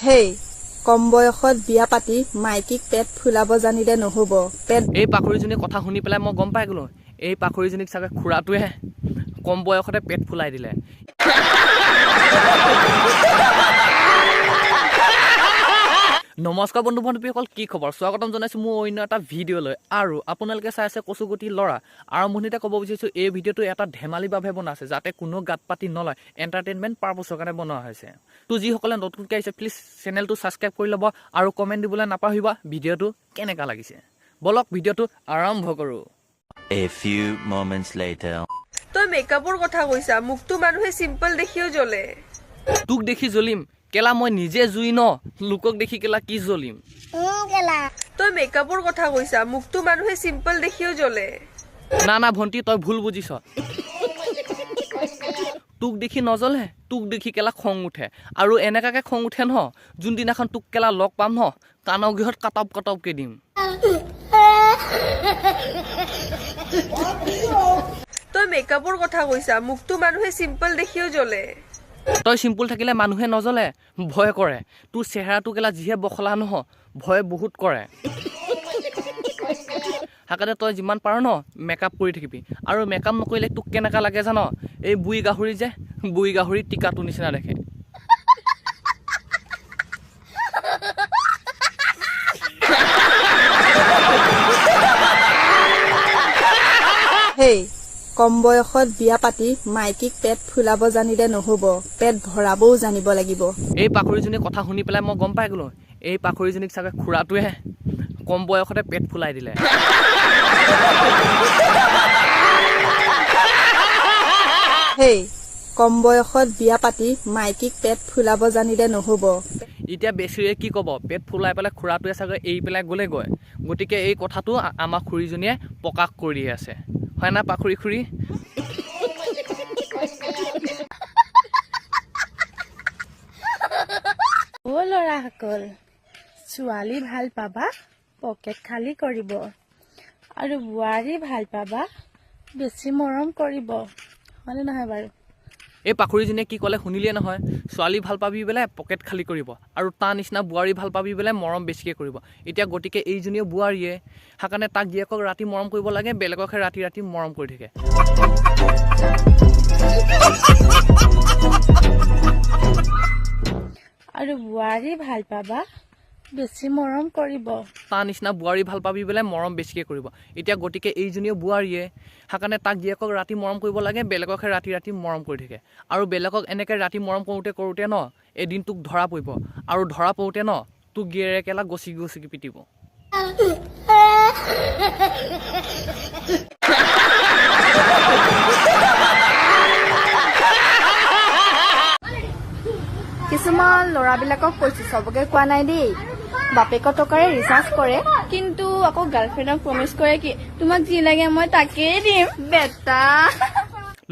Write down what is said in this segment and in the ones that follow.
হেই কম বয়সত বিয়া পাতি মাইকীক পেট ফুলাব জানিলে নহব পেট এই পাখৰিজনী কথা শুনি পেলাই মই গম পাই গলো এই পাখৰিজনীক চাগে খুৰাটোৱে কম বয়সতে পেট ফুলাই দিলে নমস্কাৰ বন্ধু বান্ধৱীসকল কি খবৰ স্বাগতম জনাইছো মোৰ অন্য এটা ভিডিঅ'লৈ আৰু আপোনালোকে চাই আছে কচুগুটি ল'ৰা আৰম্ভণিতে ক'ব বিচাৰিছো এই ভিডিঅ'টো এটা ধেমালিৰ বাবে বনোৱা আছে যাতে কোনো গাত পাতি নলয় এণ্টাৰটেইনমেণ্ট পাৰপছৰ কাৰণে বনোৱা হৈছে তো যিসকলে নতুনকৈ আহিছে প্লিজ চেনেলটো ছাবস্ক্ৰাইব কৰি ল'ব আৰু কমেণ্ট দিবলৈ নাপাহৰিবা ভিডিঅ'টো কেনেকুৱা লাগিছে বলক ভিডিঅ'টো আৰম্ভ কৰোঁ A few moments later. তই মেকআপৰ কথা কৈছা মুখটো মানুহে সিম্পল দেখিও জ্বলে তোক দেখি জ্বলিম কেলা মই নিজে জুই ন লোকক দেখি কেলা কি জ্বলিম তই মেকআপৰ কথা কৈছা মুখটো মানুহে সিম্পল দেখিও জ্বলে না ভণ্টি তই ভুল বুজিছ তোক দেখি নজ্বলে তোক দেখি কেলা খং উঠে আৰু এনেকাকে খং উঠে ন যোনদিনাখন তোক কেলা লগ পাম ন কাণৰ গৃহত কাটপকে দিম তই মেকআপৰ কথা কৈছা মুখটো মানুহে সিম্পল দেখিও জ্বলে তই চিম্পুল থাকিলে মানুহে নজ্বলে ভয় কৰে তোৰ চেহেৰাটো কেলা যিহে বখলা নহ ভয় বহুত কৰে সেইকাৰণে তই যিমান পাৰ ন মেকআপ কৰি থাকিবি আৰু মেকআপ নকৰিলে তোক কেনেকা লাগে জান এই বুঢ়ী গাহৰি যে বুঢ়ী গাহৰি টিকাটো নিচিনা দেখে হেই কম বয়সত বিয়া পাতি মাইকীক পেট ফুলাব জানিলে নহব পেট ভৰাবও জানিব লাগিব এই পাখৰিজনীৰ কথা শুনি পেলাই মই গম পাই গলো এই পাখৰিজনীক চাগে খুৰাটোৱে কম বয়সতে পেট ফুলাই দিলে হেই কম বয়সত বিয়া পাতি মাইকীক পেট ফুলাব জানিলে নহব এতিয়া বেছিৰে কি ক'ব পেট ফুলাই পেলাই খুৰাটোৱে চাগে এৰি পেলাই গ'লেগৈ গতিকে এই কথাটো আমাৰ খুৰীজনীয়ে প্ৰকাশ কৰি আছে হয় না পাখৰি খুৰী অ ল'ৰাসকল ছোৱালী ভাল পাবা পকেট খালী কৰিব আৰু বোৱাৰী ভাল পাবা বেছি মৰম কৰিব হয়নে নহয় বাৰু এই পাখৰিজনীয়ে কি ক'লে শুনিলিয়ে নহয় ছোৱালী ভাল পাবি বোলে পকেট খালী কৰিব আৰু তাৰ নিচিনা বোৱাৰী ভাল পাবি বোলে মৰম বেছিকৈ কৰিব এতিয়া গতিকে এইজনীও বোৱাৰীয়ে সেইকাৰণে তাক জীয়েকক ৰাতি মৰম কৰিব লাগে বেলেগকহে ৰাতি ৰাতি মৰম কৰি থাকে আৰু বোৱাৰী ভাল পাবা বেছি মৰম কৰিব তাৰ নিচিনা বোৱাৰী ভাল পাবি বোলে মৰম বেছিকৈ কৰিব এতিয়া গতিকে এইজনীও বোৱাৰীয়ে সেইকাৰণে তাক জীয়েকক ৰাতি মৰম কৰিব লাগে বেলেগকহে ৰাতি ৰাতি মৰম কৰি থাকে আৰু বেলেগক এনেকৈ ৰাতি মৰম কৰোঁতে ন এদিন তোক ধৰা পৰিব আৰু ধৰা পৰোঁতে ন তোক গিয়েৰে কেলা গছিকি পিটিব কিছুমান ল'ৰাবিলাকক কৈছো চবকে কোৱা নাই দেই বাপেকৰ টকাৰে ৰিচাৰ্জ কৰে কিন্তু আকৌ গাৰ্লফ্ৰেণ্ডক প্ৰমিছ কৰে কি তোমাক যি লাগে মই তাকেই দিম বেটা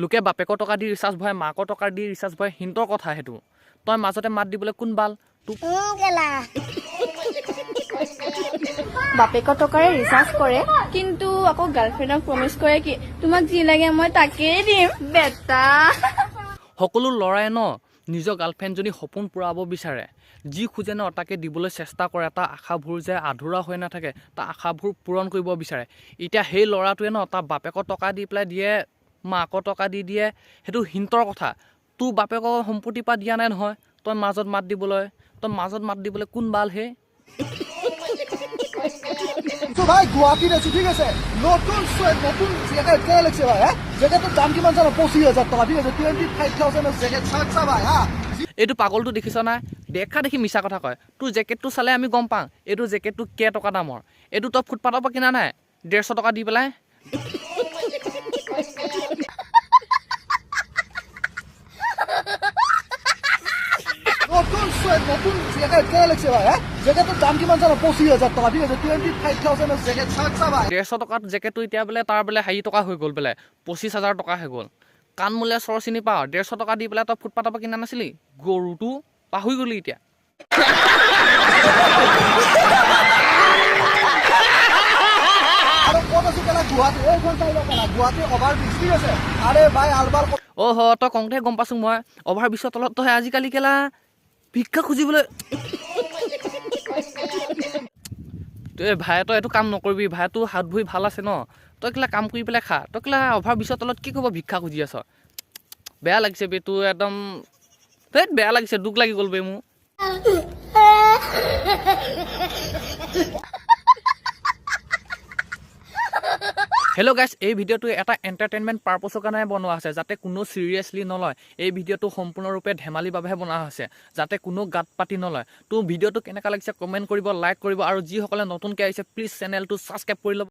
লোকে বাপেকৰ টকা দি ৰিচাৰ্জ ভৰাই মাকৰ টকা দি ৰিচাৰ্জ ভৰাই হিন্তৰ কথা সেইটো তই মাজতে মাত দিবলৈ কোন বাল তোক বাপেকৰ টকাৰে ৰিচাৰ্জ কৰে কিন্তু আকৌ গাৰ্লফ্ৰেণ্ডক প্ৰমিছ কৰে কি তোমাক যি লাগে মই তাকেই দিম বেটা সকলো ল'ৰাই ন নিজৰ গাৰ্লফ্ৰেণ্ডজনী সপোন পূৰাব বিচাৰে যি খোজে ন তাকে দিবলৈ চেষ্টা কৰে তাৰ আশাবোৰ যে আধৰুৱা হৈ নাথাকে তাৰ আশাবোৰ পূৰণ কৰিব বিচাৰে এতিয়া সেই ল'ৰাটোৱে ন তাৰ বাপেকৰ টকা দি পেলাই দিয়ে মাকৰ টকা দি দিয়ে সেইটো হিন্তৰ কথা তোৰ বাপেকৰ সম্পত্তিৰ পৰা দিয়া নাই নহয় তই মাজত মাত দিবলৈ কোন বাল হে তো ভাই গুৱাহাটীত আছো ঠিক আছে নতুন জেগা কেনে লাগছে ভাই জেগাটোৰ দাম কিমান জানো 25,000 টকা ঠিক আছে 25,000 জেকেট চা ভাই হা এইটো পাগলটো দেখিছ নাই দেখা দেখি মিছা কথা কয় তোৰ জেকেটটো চালে আমি গম পাওঁ এইটো জেকেটটো কেইটকা দামৰ এইটো তই ফুটপাথৰ পৰা কিনা নাই 150 টকা দি পেলাই নতুন জেগা কেনে লাগছে ভাই জেগাটোৰ দাম কিমান জানো 25,000 টকা ঠিক আছে 25,000 জেকেট চা ভাই 150 টকাত জেকেটটো এতিয়া বোলে তাৰ বোলে 60 টকা হৈ গ'ল বোলে 25,000 টকা হৈ গ'ল কাণ মোলে চৰ চিনি পাওঁ 150 টকা দি পেলাই তই ফুটপাথৰ পৰা কিনা নাছিলি গৰুটো পাহৰি গ'লি এতিয়া আৰু ক'ত আছো কেলা গুৱাহাটী এইখন চাই লওক কেলা গুৱাহাটী অভাৰ ব্ৰিজ ঠিক আছে আৰে ভাই আলবাল তই কওঁতে গম পাইছোঁ মই অভাৰ ব্ৰিজৰ তলত তই আজিকালি কেলা ভিক্ষা খুজিবলৈ ভাই তই এইটো কাম নকৰিবি ভাই তোৰ হাত ভৰি ভাল আছে ন তই কেলা কাম কৰি পেলাই খা তই কেলা অভাৰ বিছৰ তলত কি ক'ব ভিক্ষা খুজি আছ বেয়া লাগিছে বে তোৰ একদম ধেত বেয়া লাগিছে দুখ লাগি গ'ল বে মোৰ হেল্ল' গাইছ এই ভিডিঅ'টো এটা এণ্টাৰটেইনমেণ্ট পাৰ্পছৰ কাৰণে বনোৱা হৈছে যাতে কোনো চিৰিয়াছলি নলয় এই ভিডিঅ'টো সম্পূৰ্ণৰূপে ধেমালিৰ বাবেহে বনোৱা হৈছে যাতে কোনো গাত পাতি নলয় তো ভিডিঅ'টো কেনেকুৱা লাগিছে কমেণ্ট কৰিব লাইক কৰিব আৰু যিসকলে নতুনকৈ আহিছে প্লিজ চেনেলটো ছাবস্ক্ৰাইব কৰি ল'ব